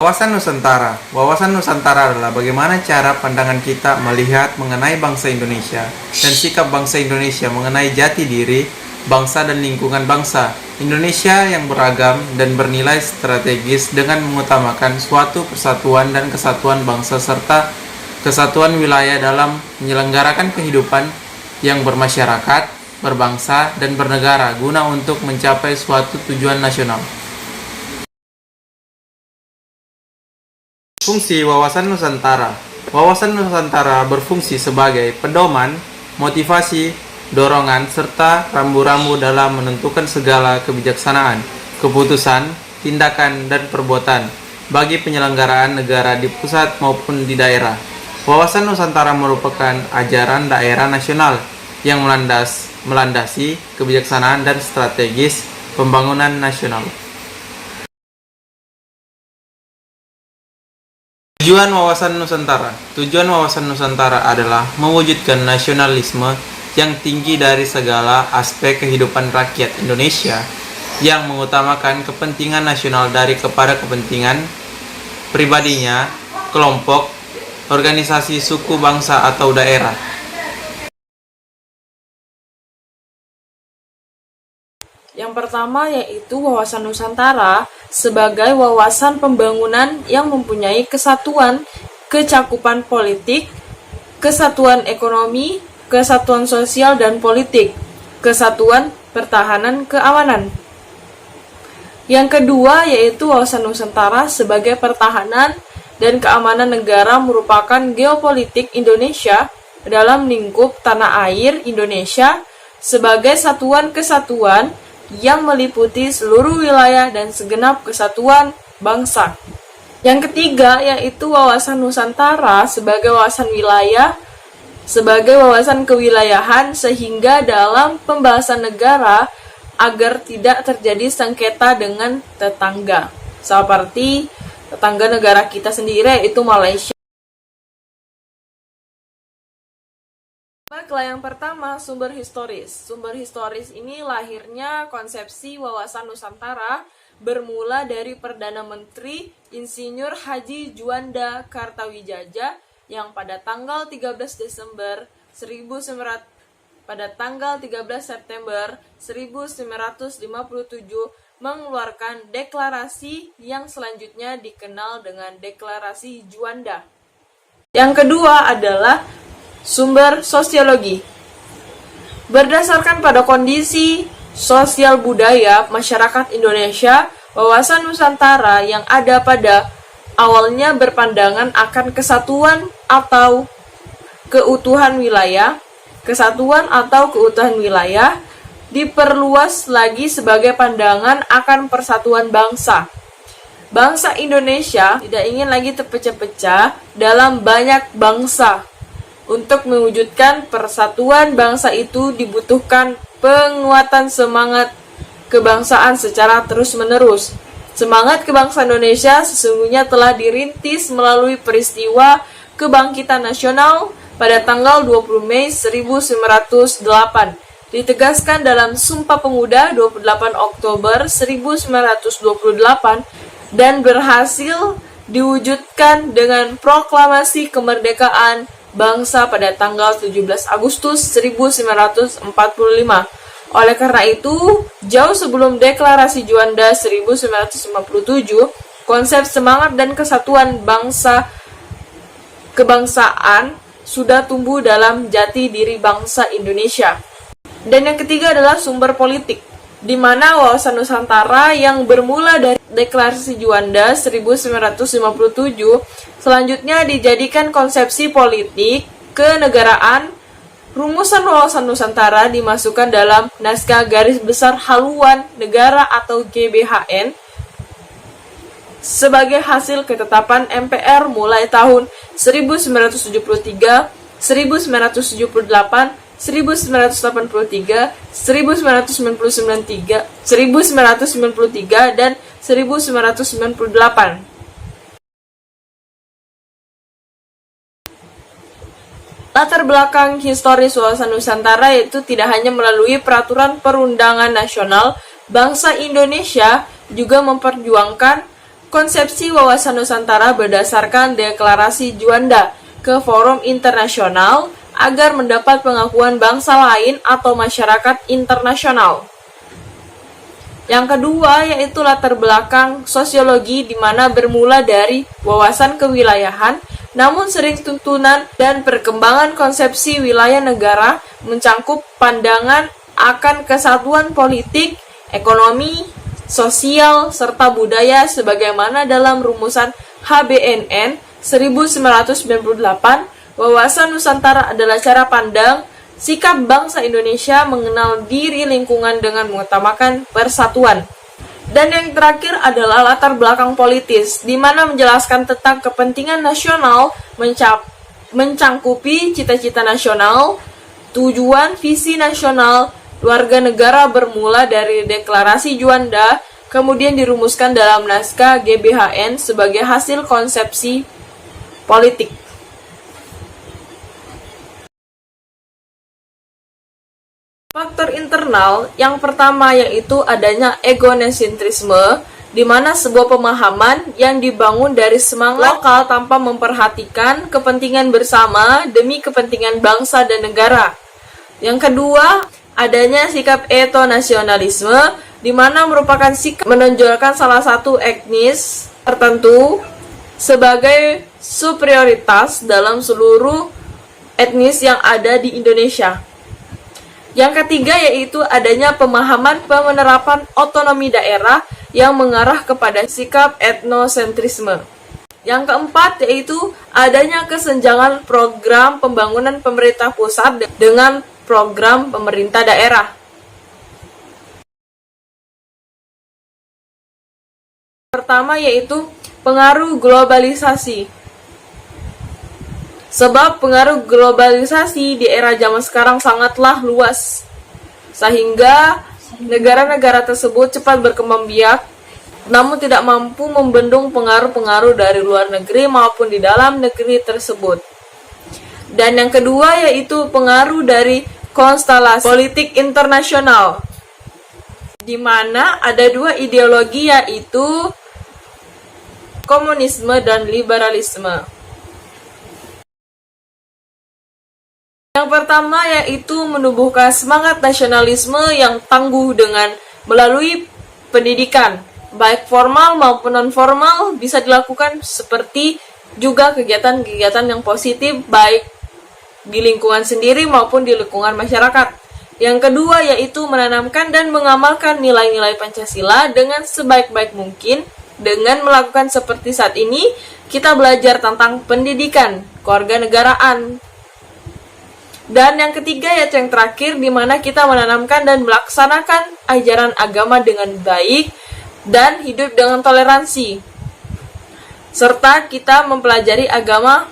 Wawasan Nusantara. Wawasan Nusantara adalah bagaimana cara pandangan kita melihat mengenai bangsa Indonesia dan sikap bangsa Indonesia mengenai jati diri, bangsa dan lingkungan bangsa Indonesia yang beragam dan bernilai strategis dengan mengutamakan suatu persatuan dan kesatuan bangsa serta kesatuan wilayah dalam menyelenggarakan kehidupan yang bermasyarakat, berbangsa, dan bernegara guna untuk mencapai suatu tujuan nasional. Fungsi Wawasan Nusantara. Wawasan Nusantara berfungsi sebagai pedoman, motivasi, dorongan, serta rambu-rambu dalam menentukan segala kebijaksanaan, keputusan, tindakan, dan perbuatan bagi penyelenggaraan negara di pusat maupun di daerah. Wawasan Nusantara merupakan ajaran daerah nasional yang melandasi kebijaksanaan dan strategis pembangunan nasional. Tujuan Wawasan Nusantara. Tujuan Wawasan Nusantara adalah mewujudkan nasionalisme yang tinggi dari segala aspek kehidupan rakyat Indonesia yang mengutamakan kepentingan nasional kepada kepentingan pribadinya, kelompok, organisasi, suku, bangsa, atau daerah. Yang pertama yaitu Wawasan Nusantara sebagai wawasan pembangunan yang mempunyai kesatuan, kecakupan politik, kesatuan ekonomi, kesatuan sosial dan politik, kesatuan pertahanan keamanan. Yang kedua yaitu Wawasan Nusantara sebagai pertahanan dan keamanan negara merupakan geopolitik Indonesia dalam lingkup tanah air Indonesia sebagai satuan kesatuan yang meliputi seluruh wilayah dan segenap kesatuan bangsa. Yang ketiga yaitu Wawasan Nusantara sebagai wawasan wilayah, sebagai wawasan kewilayahan sehingga dalam pembahasan negara agar tidak terjadi sengketa dengan tetangga. Seperti tetangga negara kita sendiri yaitu Malaysia. Baiklah, yang pertama sumber historis. Sumber historis ini lahirnya konsepsi Wawasan Nusantara bermula dari Perdana Menteri Insinyur Haji Juanda Kartawijaya yang pada tanggal 13 September 1957 mengeluarkan deklarasi yang selanjutnya dikenal dengan Deklarasi Juanda. Yang kedua adalah sumber sosiologi. Berdasarkan pada kondisi sosial budaya masyarakat Indonesia, Wawasan Nusantara yang ada pada awalnya berpandangan akan kesatuan atau keutuhan wilayah, diperluas lagi sebagai pandangan akan persatuan bangsa. Bangsa Indonesia tidak ingin lagi terpecah-pecah dalam banyak bangsa. Untuk mewujudkan persatuan bangsa itu dibutuhkan penguatan semangat kebangsaan secara terus-menerus. Semangat kebangsaan Indonesia sesungguhnya telah dirintis melalui peristiwa kebangkitan nasional pada tanggal 20 Mei 1908. Ditegaskan dalam Sumpah Pemuda 28 Oktober 1928 dan berhasil diwujudkan dengan Proklamasi Kemerdekaan Bangsa pada tanggal 17 Agustus 1945. Oleh karena itu, jauh sebelum Deklarasi Juanda 1957, konsep semangat dan kesatuan kebangsaan sudah tumbuh dalam jati diri bangsa Indonesia. Dan yang ketiga adalah sumber politik, di mana Wawasan Nusantara yang bermula dari Deklarasi Juanda 1957 selanjutnya dijadikan konsepsi politik kenegaraan. Rumusan Wawasan Nusantara dimasukkan dalam Naskah Garis Besar Haluan Negara atau GBHN sebagai hasil ketetapan MPR mulai tahun 1973, 1978, 1983, 1993, dan 1998. Latar belakang historis Wawasan Nusantara itu tidak hanya melalui peraturan perundangan nasional, bangsa Indonesia juga memperjuangkan konsepsi wawasan Nusantara berdasarkan deklarasi Juanda ke forum internasional agar mendapat pengakuan bangsa lain atau masyarakat internasional. Yang kedua yaitu latar belakang sosiologi, di mana bermula dari wawasan kewilayahan, namun sering tuntunan dan perkembangan konsepsi wilayah negara mencangkup pandangan akan kesatuan politik, ekonomi, sosial, serta budaya sebagaimana dalam rumusan HBNN 1998. Wawasan Nusantara adalah cara pandang sikap bangsa Indonesia mengenal diri lingkungan dengan mengutamakan persatuan. Dan yang terakhir adalah latar belakang politis, di mana menjelaskan tentang kepentingan nasional mencangkupi cita-cita nasional, tujuan visi nasional, warga negara bermula dari deklarasi Juanda, kemudian dirumuskan dalam naskah GBHN sebagai hasil konsepsi politik. Faktor internal yang pertama yaitu adanya egonesentrisme, di mana sebuah pemahaman yang dibangun dari semangat lokal tanpa memperhatikan kepentingan bersama demi kepentingan bangsa dan negara. Yang kedua, adanya sikap etnonasionalisme, di mana merupakan sikap menonjolkan salah satu etnis tertentu sebagai superioritas dalam seluruh etnis yang ada di Indonesia. Yang ketiga yaitu adanya pemahaman penerapan otonomi daerah yang mengarah kepada sikap etnosentrisme. Yang keempat yaitu adanya kesenjangan program pembangunan pemerintah pusat dengan program pemerintah daerah. Pertama yaitu pengaruh globalisasi. Sebab pengaruh globalisasi di era zaman sekarang sangatlah luas, sehingga negara-negara tersebut cepat berkembang biak, namun tidak mampu membendung pengaruh-pengaruh dari luar negeri maupun di dalam negeri tersebut. Dan yang kedua yaitu pengaruh dari konstelasi politik internasional, di mana ada dua ideologi yaitu komunisme dan liberalisme. Yang pertama yaitu menumbuhkan semangat nasionalisme yang tangguh dengan melalui pendidikan, baik formal maupun non-formal bisa dilakukan, seperti juga kegiatan-kegiatan yang positif baik di lingkungan sendiri maupun di lingkungan masyarakat. Yang kedua yaitu menanamkan dan mengamalkan nilai-nilai Pancasila dengan sebaik-baik mungkin dengan melakukan seperti saat ini kita belajar tentang pendidikan, kewarganegaraan. Dan yang ketiga yaitu yang terakhir, di mana kita menanamkan dan melaksanakan ajaran agama dengan baik dan hidup dengan toleransi, serta kita mempelajari agama